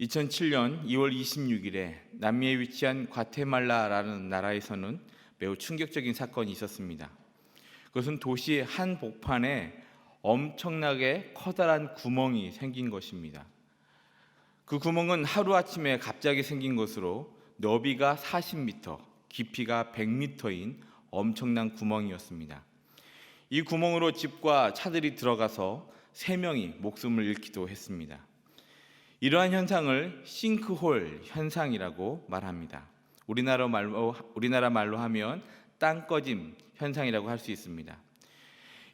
2007년 2월 26일에 남미에 위치한 과테말라라는 나라에서는 매우 충격적인 사건이 있었습니다. 그것은 도시 한 복판에 엄청나게 커다란 구멍이 생긴 것입니다. 그 구멍은 하루아침에 갑자기 생긴 것으로 너비가 40m, 깊이가 100m인 엄청난 구멍이었습니다. 이 구멍으로 집과 차들이 들어가서 3명이 목숨을 잃기도 했습니다. 이러한 현상을 싱크홀 현상이라고 말합니다. 우리나라 말로 하면 땅꺼짐 현상이라고 할 수 있습니다.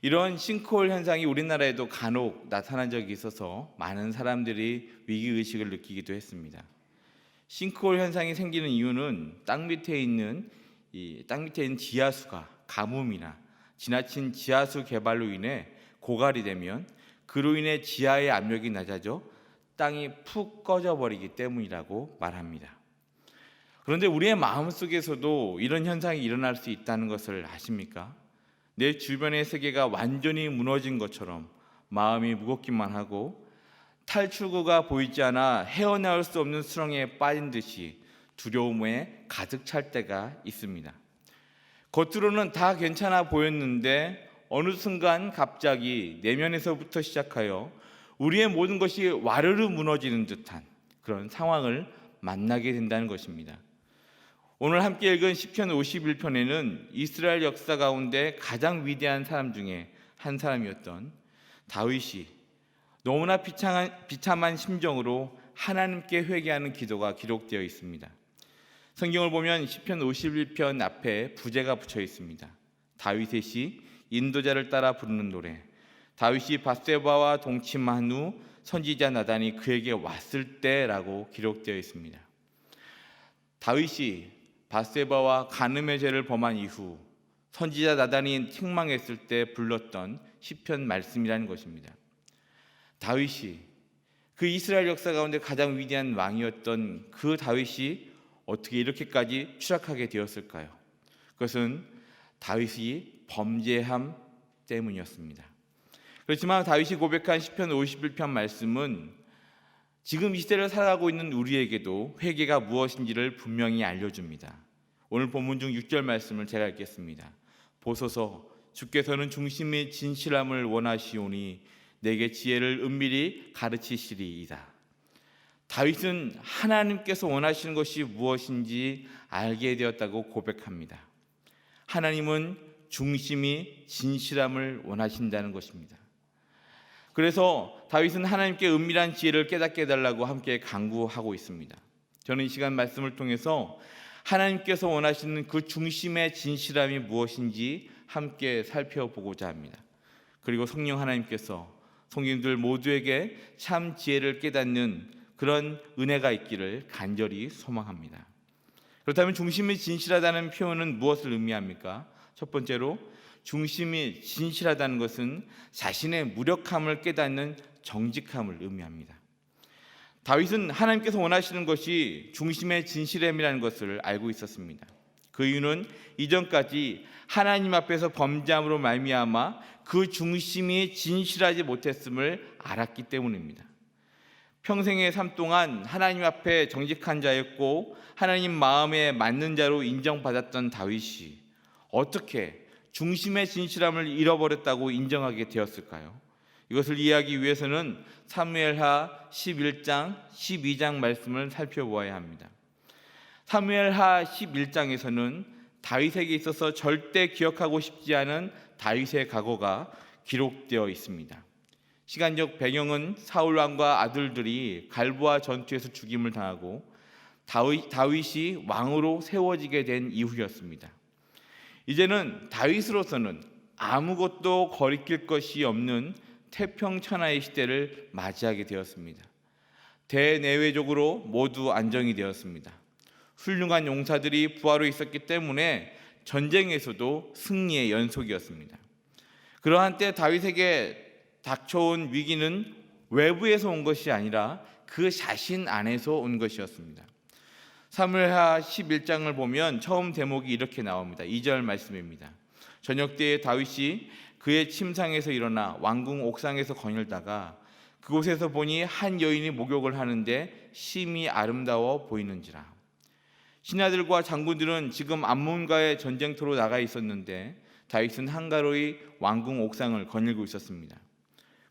이런 싱크홀 현상이 우리나라에도 간혹 나타난 적이 있어서 많은 사람들이 위기의식을 느끼기도 했습니다. 싱크홀 현상이 생기는 이유는 땅 밑에 있는 지하수가 가뭄이나 지나친 지하수 개발로 인해 고갈이 되면 그로 인해 지하의 압력이 낮아져 땅이 푹 꺼져버리기 때문이라고 말합니다. 그런데 우리의 마음속에서도 이런 현상이 일어날 수 있다는 것을 아십니까? 내 주변의 세계가 완전히 무너진 것처럼 마음이 무겁기만 하고 탈출구가 보이지 않아 헤어나올 수 없는 수렁에 빠진 듯이 두려움에 가득 찰 때가 있습니다. 겉으로는 다 괜찮아 보였는데 어느 순간 갑자기 내면에서부터 시작하여 우리의 모든 것이 와르르 무너지는 듯한 그런 상황을 만나게 된다는 것입니다. 오늘 함께 읽은 시편 51편에는 이스라엘 역사 가운데 가장 위대한 사람 중에 한 사람이었던 다윗이 너무나 비참한 심정으로 하나님께 회개하는 기도가 기록되어 있습니다. 성경을 보면 시편 51편 앞에 부제가 붙여 있습니다. 다윗의 시, 인도자를 따라 부르는 노래. 다윗이 밧세바와 동침한 후 선지자 나단이 그에게 왔을 때라고 기록되어 있습니다. 다윗이 밧세바와 간음의 죄를 범한 이후 선지자 나단이 책망했을 때 불렀던 시편 말씀이라는 것입니다. 다윗이 그 이스라엘 역사 가운데 가장 위대한 왕이었던 그 다윗이 어떻게 이렇게까지 추락하게 되었을까요? 그것은 다윗이 범죄함 때문이었습니다. 그렇지만 다윗이 고백한 시편 51편 말씀은 지금 이 시대를 살아가고 있는 우리에게도 회개가 무엇인지를 분명히 알려줍니다. 오늘 본문 중 6절 말씀을 제가 읽겠습니다. 보소서, 주께서는 중심의 진실함을 원하시오니 내게 지혜를 은밀히 가르치시리이다. 다윗은 하나님께서 원하시는 것이 무엇인지 알게 되었다고 고백합니다. 하나님은 중심이 진실함을 원하신다는 것입니다. 그래서 다윗은 하나님께 은밀한 지혜를 깨닫게 해달라고 함께 간구하고 있습니다. 저는 이 시간 말씀을 통해서 하나님께서 원하시는 그 중심의 진실함이 무엇인지 함께 살펴보고자 합니다. 그리고 성령 하나님께서 성도들 모두에게 참 지혜를 깨닫는 그런 은혜가 있기를 간절히 소망합니다. 그렇다면 중심이 진실하다는 표현은 무엇을 의미합니까? 첫 번째로 중심이 진실하다는 것은 자신의 무력함을 깨닫는 정직함을 의미합니다. 다윗은 하나님께서 원하시는 것이 중심의 진실함이라는 것을 알고 있었습니다. 그 이유는 이전까지 하나님 앞에서 범죄함으로 말미암아 그 중심이 진실하지 못했음을 알았기 때문입니다. 평생의 삶 동안 하나님 앞에 정직한 자였고 하나님 마음에 맞는 자로 인정받았던 다윗이 어떻게 중심의 진실함을 잃어버렸다고 인정하게 되었을까요? 이것을 이해하기 위해서는 사무엘하 11장, 12장 말씀을 살펴보아야 합니다. 사무엘하 11장에서는 다윗에게 있어서 절대 기억하고 싶지 않은 다윗의 과거가 기록되어 있습니다. 시간적 배경은 사울 왕과 아들들이 갈보아 전투에서 죽임을 당하고 다윗이 왕으로 세워지게 된 이후였습니다. 이제는 다윗으로서는 아무것도 거리낄 것이 없는 태평천하의 시대를 맞이하게 되었습니다. 대내외적으로 모두 안정이 되었습니다. 훌륭한 용사들이 부하로 있었기 때문에 전쟁에서도 승리의 연속이었습니다. 그러한 때 다윗에게 닥쳐온 위기는 외부에서 온 것이 아니라 그 자신 안에서 온 것이었습니다. 사무엘하 11장을 보면 처음 대목이 이렇게 나옵니다. 2절 말씀입니다. 저녁 때에 다윗이 그의 침상에서 일어나 왕궁 옥상에서 거닐다가 그곳에서 보니 한 여인이 목욕을 하는데 심히 아름다워 보이는지라. 신하들과 장군들은 지금 암몬과의 전쟁터로 나가 있었는데 다윗은 한가로이 왕궁 옥상을 거닐고 있었습니다.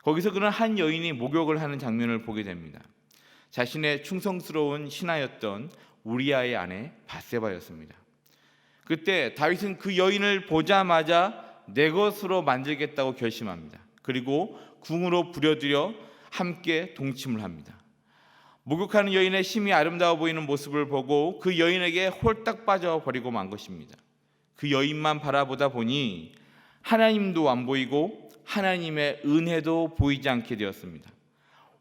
거기서 그는 한 여인이 목욕을 하는 장면을 보게 됩니다. 자신의 충성스러운 신하였던 우리아의 아내 밧세바였습니다. 그때 다윗은 그 여인을 보자마자 내 것으로 만들겠다고 결심합니다. 그리고 궁으로 부려들여 함께 동침을 합니다. 목욕하는 여인의 심히 아름다워 보이는 모습을 보고 그 여인에게 홀딱 빠져버리고 만 것입니다. 그 여인만 바라보다 보니 하나님도 안 보이고 하나님의 은혜도 보이지 않게 되었습니다.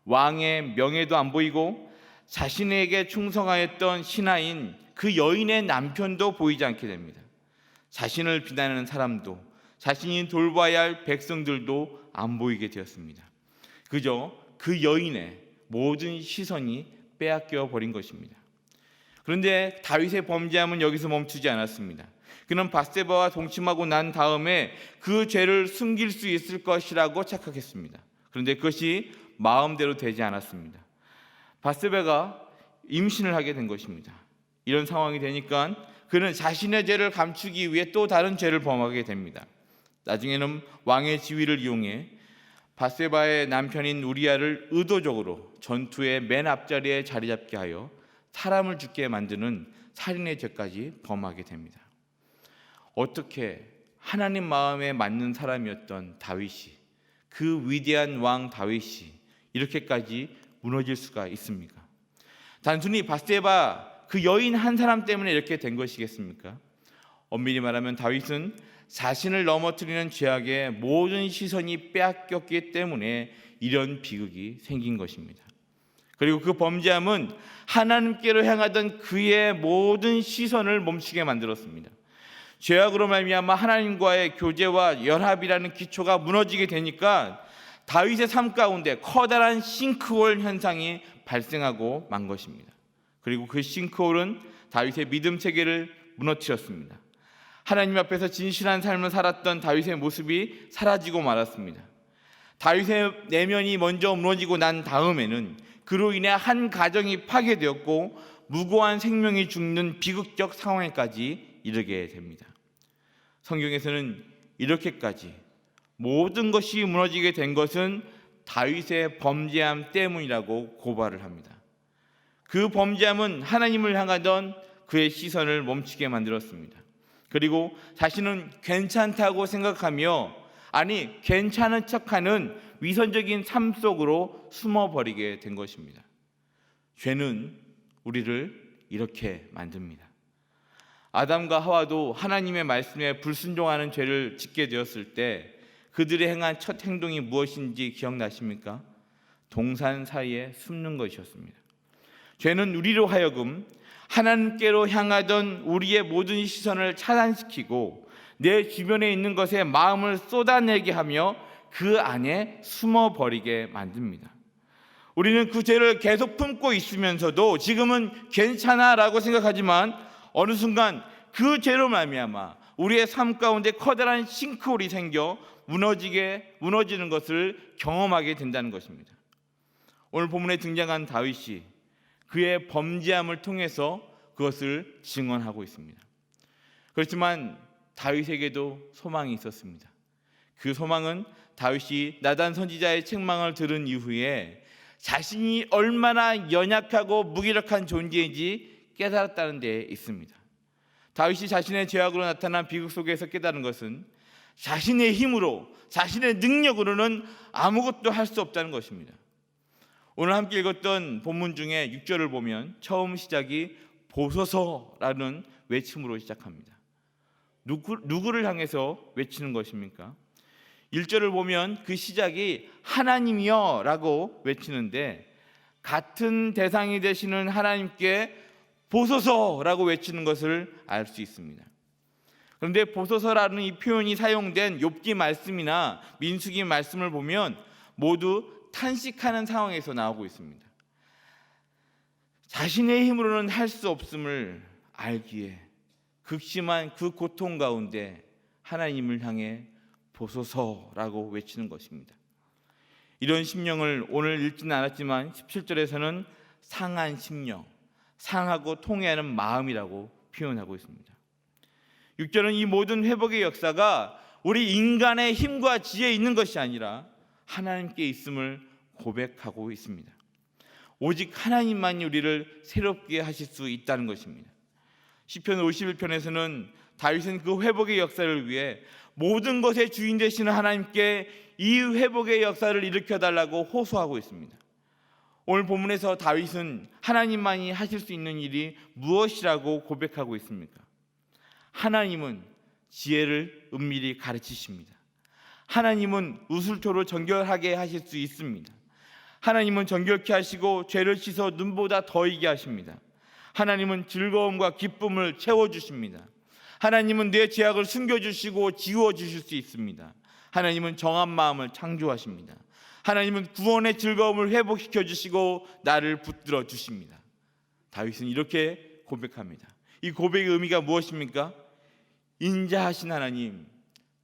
왕의 명예도 안 보이고 자신에게 충성하였던 신하인 그 여인의 남편도 보이지 않게 됩니다. 자신을 비난하는 사람도, 자신이 돌봐야 할 백성들도 안 보이게 되었습니다. 그저 그 여인의 모든 시선이 빼앗겨 버린 것입니다. 그런데 다윗의 범죄함은 여기서 멈추지 않았습니다. 그는 밧세바와 동침하고 난 다음에 그 죄를 숨길 수 있을 것이라고 착각했습니다. 그런데 그것이 마음대로 되지 않았습니다. 밧세바가 임신을 하게 된 것입니다. 이런 상황이 되니까 그는 자신의 죄를 감추기 위해 또 다른 죄를 범하게 됩니다. 나중에는 왕의 지위를 이용해 밧세바의 남편인 우리아를 의도적으로 전투의 맨 앞자리에 자리 잡게 하여 사람을 죽게 만드는 살인의 죄까지 범하게 됩니다. 어떻게 하나님 마음에 맞는 사람이었던 다윗이, 그 위대한 왕 다윗이 이렇게까지 무너질 수가 있습니까? 단순히 밧세바 그 여인 한 사람 때문에 이렇게 된 것이겠습니까? 엄밀히 말하면 다윗은 자신을 넘어뜨리는 죄악에 모든 시선이 빼앗겼기 때문에 이런 비극이 생긴 것입니다. 그리고 그 범죄함은 하나님께로 향하던 그의 모든 시선을 멈추게 만들었습니다. 죄악으로 말미암아 하나님과의 교제와 연합이라는 기초가 무너지게 되니까 다윗의 삶 가운데 커다란 싱크홀 현상이 발생하고 만 것입니다. 그리고 그 싱크홀은 다윗의 믿음 체계를 무너뜨렸습니다. 하나님 앞에서 진실한 삶을 살았던 다윗의 모습이 사라지고 말았습니다. 다윗의 내면이 먼저 무너지고 난 다음에는 그로 인해 한 가정이 파괴되었고 무고한 생명이 죽는 비극적 상황에까지 이르게 됩니다. 성경에서는 이렇게까지 모든 것이 무너지게 된 것은 다윗의 범죄함 때문이라고 고발을 합니다. 그 범죄함은 하나님을 향하던 그의 시선을 멈추게 만들었습니다. 그리고 자신은 괜찮다고 생각하며 괜찮은 척하는 위선적인 삶 속으로 숨어버리게 된 것입니다. 죄는 우리를 이렇게 만듭니다. 아담과 하와도 하나님의 말씀에 불순종하는 죄를 짓게 되었을 때 그들이 행한 첫 행동이 무엇인지 기억나십니까? 동산 사이에 숨는 것이었습니다. 죄는 우리로 하여금 하나님께로 향하던 우리의 모든 시선을 차단시키고 내 주변에 있는 것에 마음을 쏟아내게 하며 그 안에 숨어버리게 만듭니다. 우리는 그 죄를 계속 품고 있으면서도 지금은 괜찮아라고 생각하지만 어느 순간 그 죄로 말미암아 우리의 삶 가운데 커다란 싱크홀이 생겨 무너지는 것을 경험하게 된다는 것입니다. 오늘 본문에 등장한 다윗이 그의 범죄함을 통해서 그것을 증언하고 있습니다. 그렇지만 다윗에게도 소망이 있었습니다. 그 소망은 다윗이 나단 선지자의 책망을 들은 이후에 자신이 얼마나 연약하고 무기력한 존재인지 깨달았다는 데 있습니다. 다윗이 자신의 죄악으로 나타난 비극 속에서 깨달은 것은 자신의 힘으로, 자신의 능력으로는 아무것도 할 수 없다는 것입니다. 오늘 함께 읽었던 본문 중에 6절을 보면 처음 시작이 보소서라는 외침으로 시작합니다. 누구를 향해서 외치는 것입니까? 1절을 보면 그 시작이 하나님이여 라고 외치는데 같은 대상이 되시는 하나님께 보소서라고 외치는 것을 알 수 있습니다. 그런데 보소서라는 이 표현이 사용된 욥기 말씀이나 민수기 말씀을 보면 모두 탄식하는 상황에서 나오고 있습니다. 자신의 힘으로는 할 수 없음을 알기에 극심한 그 고통 가운데 하나님을 향해 보소서라고 외치는 것입니다. 이런 심령을 오늘 읽지는 않았지만 17절에서는 상한 심령, 상하고 통회하는 마음이라고 표현하고 있습니다. 6절은 이 모든 회복의 역사가 우리 인간의 힘과 지혜에 있는 것이 아니라 하나님께 있음을 고백하고 있습니다. 오직 하나님만이 우리를 새롭게 하실 수 있다는 것입니다. 시편 51편에서는 다윗은 그 회복의 역사를 위해 모든 것의 주인 되시는 하나님께 이 회복의 역사를 일으켜달라고 호소하고 있습니다. 오늘 본문에서 다윗은 하나님만이 하실 수 있는 일이 무엇이라고 고백하고 있습니까? 하나님은 지혜를 은밀히 가르치십니다. 하나님은 우슬초로 정결하게 하실 수 있습니다. 하나님은 정결케 하시고 죄를 씻어 눈보다 더 이게 하십니다. 하나님은 즐거움과 기쁨을 채워주십니다. 하나님은 내 죄악을 숨겨주시고 지워주실 수 있습니다. 하나님은 정한 마음을 창조하십니다. 하나님은 구원의 즐거움을 회복시켜 주시고 나를 붙들어 주십니다. 다윗은 이렇게 고백합니다. 이 고백의 의미가 무엇입니까? 인자하신 하나님,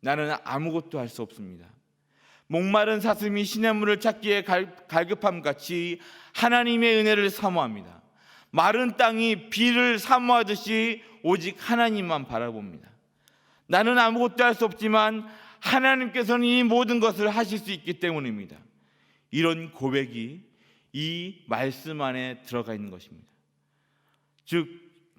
나는 아무것도 할 수 없습니다. 목마른 사슴이 시냇물을 찾기에 갈급함 같이 하나님의 은혜를 사모합니다. 마른 땅이 비를 사모하듯이 오직 하나님만 바라봅니다. 나는 아무것도 할 수 없지만 하나님께서는 이 모든 것을 하실 수 있기 때문입니다. 이런 고백이 이 말씀 안에 들어가 있는 것입니다. 즉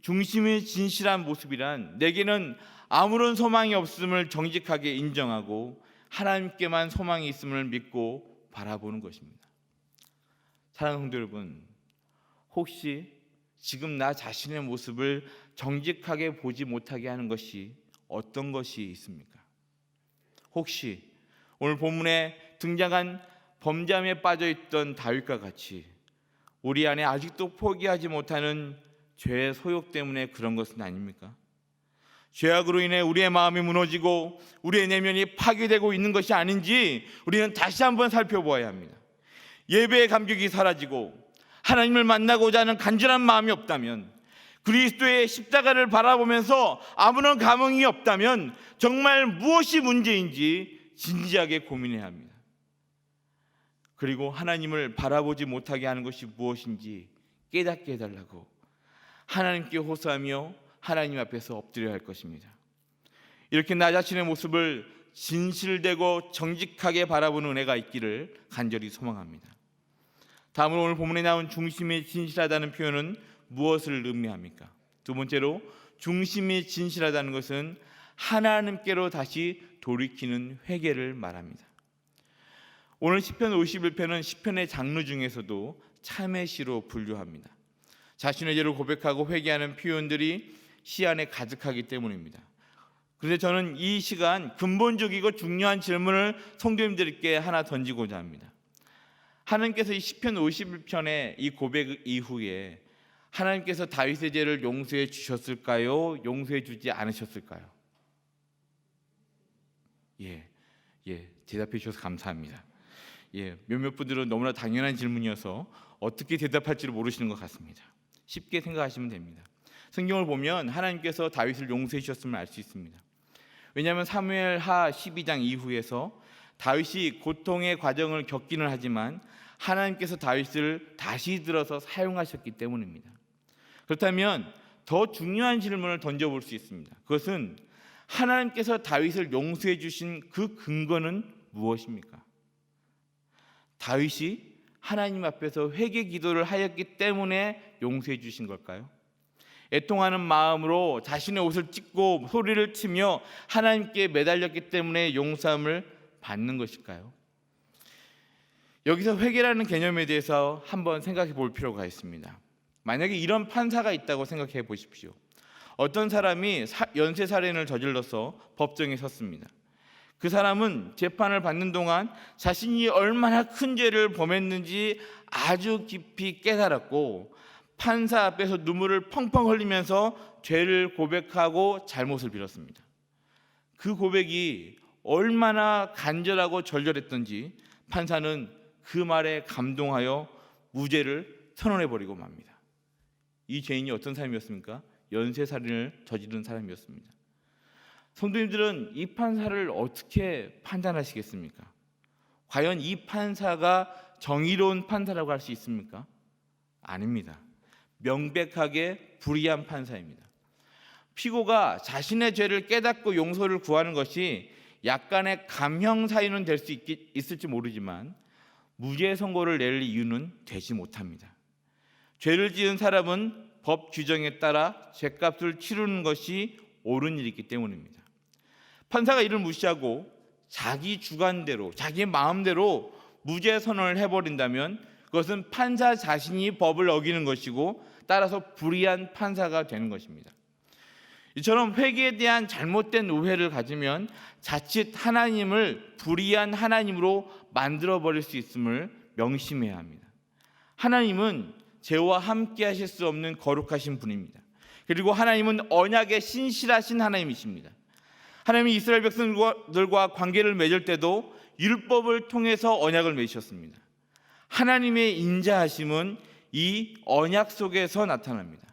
중심의 진실한 모습이란 내게는 아무런 소망이 없음을 정직하게 인정하고 하나님께만 소망이 있음을 믿고 바라보는 것입니다. 사랑하는 성도 여러분, 혹시 지금 나 자신의 모습을 정직하게 보지 못하게 하는 것이 어떤 것이 있습니까? 혹시 오늘 본문에 등장한 범죄함에 빠져있던 다윗과 같이 우리 안에 아직도 포기하지 못하는 죄의 소욕 때문에 그런 것은 아닙니까? 죄악으로 인해 우리의 마음이 무너지고 우리의 내면이 파괴되고 있는 것이 아닌지 우리는 다시 한번 살펴보아야 합니다. 예배의 감격이 사라지고 하나님을 만나고자 하는 간절한 마음이 없다면, 그리스도의 십자가를 바라보면서 아무런 감흥이 없다면 정말 무엇이 문제인지 진지하게 고민해야 합니다. 그리고 하나님을 바라보지 못하게 하는 것이 무엇인지 깨닫게 해달라고 하나님께 호소하며 하나님 앞에서 엎드려야 할 것입니다. 이렇게 나 자신의 모습을 진실되고 정직하게 바라보는 은혜가 있기를 간절히 소망합니다. 다음으로 오늘 본문에 나온 중심이 진실하다는 표현은 무엇을 의미합니까? 두 번째로 중심이 진실하다는 것은 하나님께로 다시 돌이키는 회개를 말합니다. 오늘 시편 51편은 시편의 장르 중에서도 참회 시로 분류합니다. 자신의 죄를 고백하고 회개하는 표현들이 시 안에 가득하기 때문입니다. 그런데 저는 이 시간 근본적이고 중요한 질문을 성도님들께 하나 던지고자 합니다. 하나님께서 이 시편 51편의 이 고백 이후에 하나님께서 다윗의 죄를 용서해 주셨을까요? 용서해 주지 않으셨을까요? 대답해 주셔서 감사합니다. 몇몇 분들은 너무나 당연한 질문이어서 어떻게 대답할지를 모르시는 것 같습니다. 쉽게 생각하시면 됩니다. 성경을 보면 하나님께서 다윗을 용서해 주셨음을 알 수 있습니다. 왜냐하면 사무엘하 12장 이후에서 다윗이 고통의 과정을 겪기는 하지만 하나님께서 다윗을 다시 들어서 사용하셨기 때문입니다. 그렇다면 더 중요한 질문을 던져볼 수 있습니다. 그것은 하나님께서 다윗을 용서해 주신 그 근거는 무엇입니까? 다윗이 하나님 앞에서 회개 기도를 하였기 때문에 용서해 주신 걸까요? 애통하는 마음으로 자신의 옷을 찢고 소리를 치며 하나님께 매달렸기 때문에 용서함을 받는 것일까요? 여기서 회개라는 개념에 대해서 한번 생각해 볼 필요가 있습니다. 만약에 이런 판사가 있다고 생각해 보십시오. 어떤 사람이 연쇄살인을 저질러서 법정에 섰습니다. 그 사람은 재판을 받는 동안 자신이 얼마나 큰 죄를 범했는지 아주 깊이 깨달았고 판사 앞에서 눈물을 펑펑 흘리면서 죄를 고백하고 잘못을 빌었습니다. 그 고백이 얼마나 간절하고 절절했던지 판사는 그 말에 감동하여 무죄를 선언해버리고 맙니다. 이 죄인이 어떤 사람이었습니까? 연쇄살인을 저지른 과연 이 판사가 정의로운 판사라고 할 수 있습니까? 아닙니다. 명백하게 불의한 판사입니다. 피고가 자신의 죄를 깨닫고 용서를 구하는 것이 약간의 감형 사유는 될 수 있을지 모르지만 무죄 선고를 낼 이유는 되지 못합니다. 죄를 지은 사람은 법 규정에 따라 죄값을 치르는 것이 옳은 일이기 때문입니다. 판사가 이를 무시하고 자기 주관대로, 자기 마음대로 무죄 선언을 해버린다면 그것은 판사 자신이 법을 어기는 것이고 따라서 불의한 판사가 되는 것입니다. 이처럼 회개에 대한 잘못된 오해를 가지면 자칫 하나님을 불의한 하나님으로 만들어버릴 수 있음을 명심해야 합니다. 하나님은 죄와 함께 하실 수 없는 거룩하신 분입니다. 그리고 하나님은 언약에 신실하신 하나님이십니다. 하나님이 이스라엘 백성들과 관계를 맺을 때도 율법을 통해서 언약을 맺으셨습니다. 하나님의 인자하심은 이 언약 속에서 나타납니다.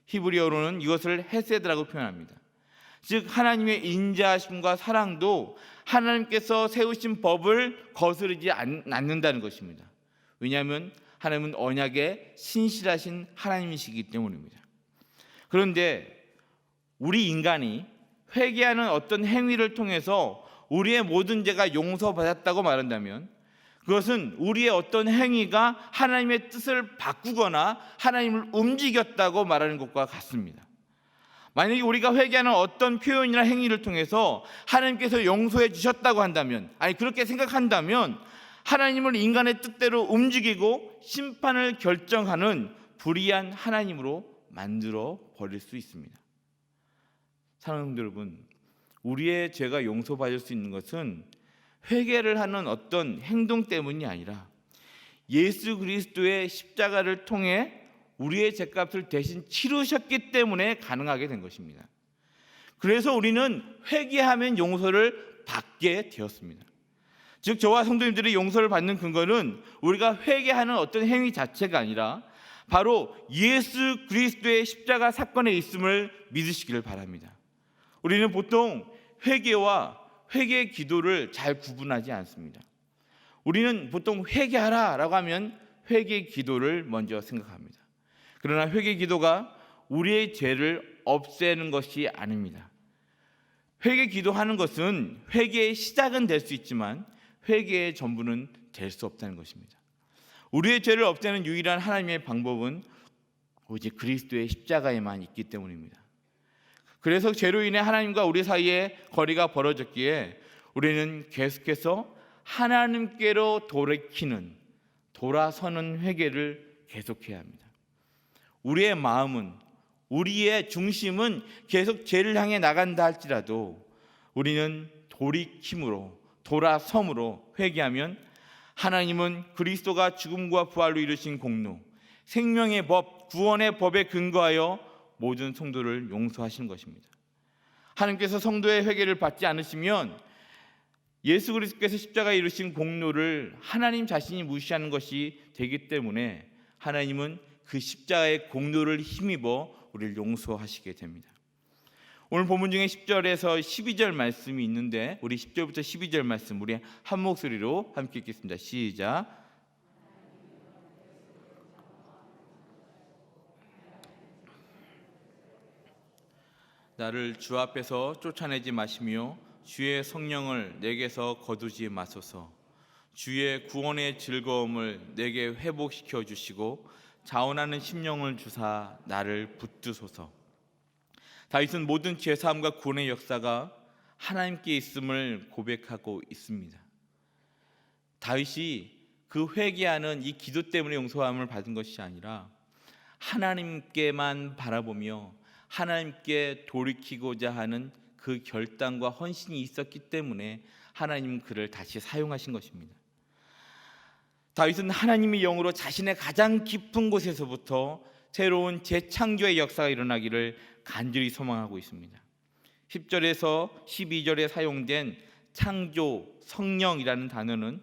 히브리어로는 이것을 헤세드라고 표현합니다. 즉 하나님의 인자하심과 사랑도 하나님께서 세우신 법을 거스르지 않는다는 것입니다. 왜냐하면 하나님은 언약에 신실하신 하나님이시기 때문입니다. 그런데 우리 인간이 회개하는 어떤 행위를 통해서 우리의 모든 죄가 용서받았다고 말한다면 그것은 우리의 어떤 행위가 하나님의 뜻을 바꾸거나 하나님을 움직였다고 말하는 것과 같습니다. 만약에 우리가 회개하는 어떤 표현이나 행위를 통해서 하나님께서 용서해 주셨다고 한다면, 아니 그렇게 생각한다면 하나님을 인간의 뜻대로 움직이고 심판을 결정하는 불의한 하나님으로 만들어 버릴 수 있습니다. 사랑하는 성도 여러분, 우리의 죄가 용서받을 수 있는 것은 회개를 하는 어떤 행동 때문이 아니라 예수 그리스도의 십자가를 통해 우리의 죄값을 대신 치르셨기 때문에 가능하게 된 것입니다. 그래서 우리는 회개하면 용서를 받게 되었습니다. 즉 저와 성도님들이 용서를 받는 근거는 우리가 회개하는 어떤 행위 자체가 아니라 바로 예수 그리스도의 십자가 사건에 있음을 믿으시기를 바랍니다. 우리는 보통 회개와 회개 기도를 잘 구분하지 않습니다. 우리는 보통 회개하라라고 하면 회개 기도를 먼저 생각합니다. 그러나 회개 기도가 우리의 죄를 없애는 것이 아닙니다. 회개 기도하는 것은 회개의 시작은 될 수 있지만 회개의 전부는 될 수 없다는 것입니다. 우리의 죄를 없애는 유일한 하나님의 방법은 오직 그리스도의 십자가에만 있기 때문입니다. 그래서 죄로 인해 하나님과 우리 사이에 거리가 벌어졌기에 우리는 계속해서 하나님께로 돌아서는 회개를 계속해야 합니다. 우리의 마음은, 우리의 중심은 계속 죄를 향해 나간다 할지라도 우리는 돌이킴으로, 돌아섬으로 회개하면 하나님은 그리스도가 죽음과 부활로 이루신 공로, 생명의 법, 구원의 법에 근거하여 모든 성도를 용서하시는 것입니다. 하나님께서 성도의 회개를 받지 않으시면 예수 그리스도께서 십자가에 이루신 공로를 하나님 자신이 무시하는 것이 되기 때문에 하나님은 그 십자가의 공로를 힘입어 우리를 용서하시게 됩니다. 오늘 본문 중에 10절에서 12절 말씀이 있는데 우리 10절부터 12절 말씀 우리 한 목소리로 함께 읽겠습니다. 시작. 나를 주 앞에서 쫓아내지 마시며 주의 성령을 내게서 거두지 마소서. 주의 구원의 즐거움을 내게 회복시켜 주시고 자원하는 심령을 주사 나를 붙드소서. 다윗은 모든 죄사함과 구원의 역사가 하나님께 있음을 고백하고 있습니다. 다윗이 그 회개하는 이 기도 때문에 용서함을 받은 것이 아니라 하나님께만 바라보며 하나님께 돌이키고자 하는 그 결단과 헌신이 있었기 때문에 하나님은 그를 다시 사용하신 것입니다. 다윗은 하나님의 영으로 자신의 가장 깊은 곳에서부터 새로운 재창조의 역사가 일어나기를 간절히 소망하고 있습니다. 10절에서 12절에 사용된 창조, 성령이라는 단어는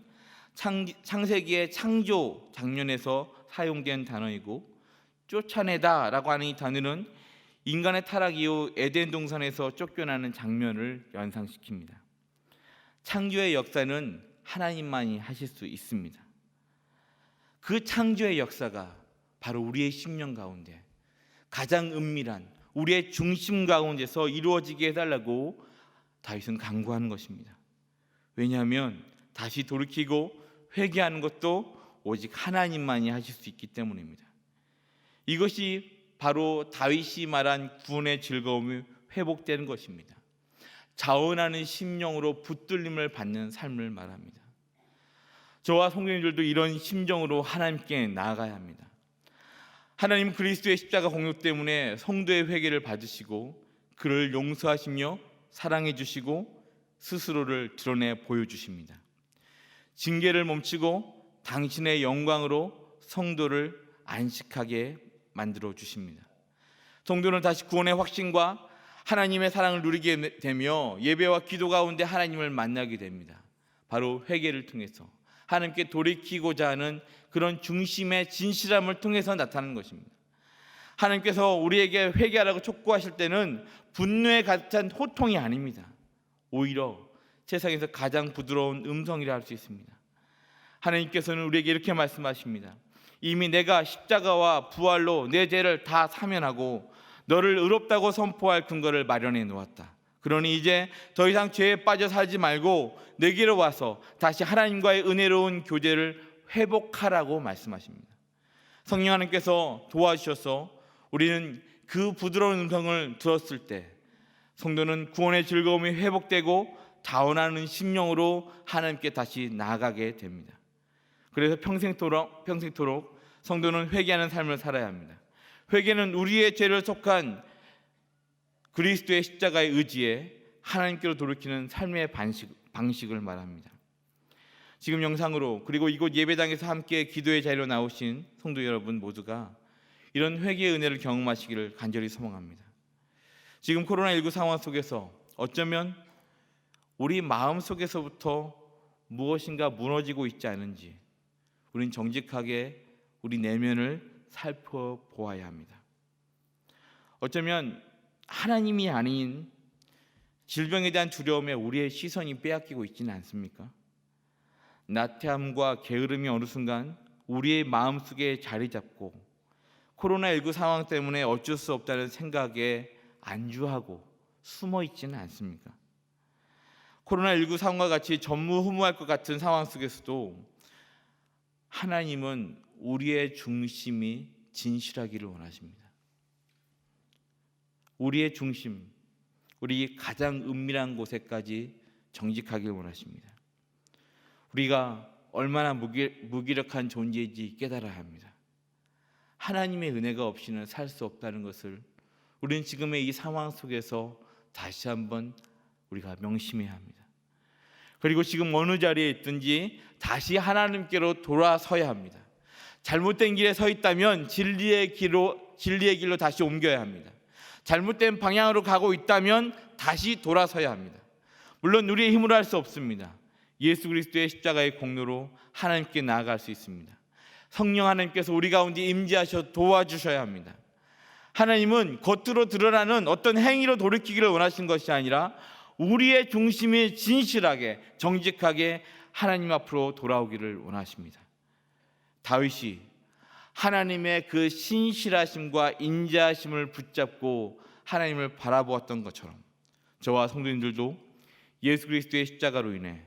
창세기의 창조 장면에서 사용된 단어이고 쫓아내다라고 하는 이 단어는 인간의 타락 이후 에덴 동산에서 쫓겨나는 장면을 연상시킵니다. 창조의 역사는 하나님만이 하실 수 있습니다. 그 창조의 역사가 바로 우리의 심령 가운데 가장 은밀한 우리의 중심 가운데서 이루어지게 해달라고 다윗은 간구하는 것입니다. 왜냐하면 다시 돌이키고 회개하는 것도 오직 하나님만이 하실 수 있기 때문입니다. 이것이 바로 다윗이 말한 구원의 즐거움이 회복되는 것입니다. 자원하는 심령으로 붙들림을 받는 삶을 말합니다. 저와 성도님들도 이런 심정으로 하나님께 나아가야 합니다. 하나님 그리스도의 십자가 공로 때문에 성도의 회개를 받으시고 그를 용서하시며 사랑해 주시고 스스로를 드러내 보여주십니다. 징계를 멈추고 당신의 영광으로 성도를 안식하게 만들어 주십니다. 성도는 다시 구원의 확신과 하나님의 사랑을 누리게 되며 예배와 기도 가운데 하나님을 만나게 됩니다. 바로 회개를 통해서 하나님께 돌이키고자 하는 그런 중심의 진실함을 통해서 나타나는 것입니다. 하나님께서 우리에게 회개하라고 촉구하실 때는 분노에 가득한 호통이 아닙니다. 오히려 세상에서 가장 부드러운 음성이라 할 수 있습니다. 하나님께서는 우리에게 이렇게 말씀하십니다. 이미 내가 십자가와 부활로 내 죄를 다 사면하고 너를 의롭다고 선포할 근거를 마련해 놓았다. 그러니 이제 더 이상 죄에 빠져 살지 말고 내게로 와서 다시 하나님과의 은혜로운 교제를 회복하라고 말씀하십니다. 성령 하나님께서 도와주셔서 우리는 그 부드러운 음성을 들었을 때 성도는 구원의 즐거움이 회복되고 자원하는 심령으로 하나님께 다시 나아가게 됩니다. 그래서 평생토록 성도는 회개하는 삶을 살아야 합니다. 회개는 우리의 죄를 속한 그리스도의 십자가의 의지에 하나님께로 돌이키는 삶의 방식을 말합니다. 지금 영상으로 그리고 이곳 예배당에서 함께 기도의 자리로 나오신 성도 여러분 모두가 이런 회개의 은혜를 경험하시기를 간절히 소망합니다. 지금 코로나19 상황 속에서 어쩌면 우리 마음 속에서부터 무엇인가 무너지고 있지 않은지 우린 정직하게 우리 내면을 살펴보아야 합니다. 어쩌면 하나님이 아닌 질병에 대한 두려움에 우리의 시선이 빼앗기고 있지는 않습니까? 나태함과 게으름이 어느 순간 우리의 마음속에 자리 잡고 코로나19 상황 때문에 어쩔 수 없다는 생각에 안주하고 숨어 있지는 않습니까? 코로나19 상황과 같이 전무후무할 것 같은 상황 속에서도 하나님은 우리의 중심이 진실하기를 원하십니다. 우리의 중심, 우리 가장 은밀한 곳에까지 정직하길 원하십니다. 우리가 얼마나 무기력한 존재인지 깨달아야 합니다. 하나님의 은혜가 없이는 살 수 없다는 것을 우리는 지금의 이 상황 속에서 다시 한번 우리가 명심해야 합니다. 그리고 지금 어느 자리에 있든지 다시 하나님께로 돌아서야 합니다. 잘못된 길에 서 있다면 진리의 길로 다시 옮겨야 합니다. 잘못된 방향으로 가고 있다면 다시 돌아서야 합니다. 물론 우리의 힘으로 할 수 없습니다. 예수 그리스도의 십자가의 공로로 하나님께 나아갈 수 있습니다. 성령 하나님께서 우리 가운데 임재하셔 도와주셔야 합니다. 하나님은 겉으로 드러나는 어떤 행위로 돌이키기를 원하신 것이 아니라 우리의 중심이 진실하게 정직하게 하나님 앞으로 돌아오기를 원하십니다. 다윗이 하나님의 그 신실하심과 인자하심을 붙잡고 하나님을 바라보았던 것처럼 저와 성도님들도 예수 그리스도의 십자가로 인해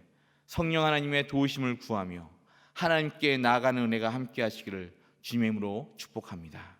성령 하나님의 도우심을 구하며 하나님께 나아가는 은혜가 함께 하시기를 주님의 이름으로 축복합니다.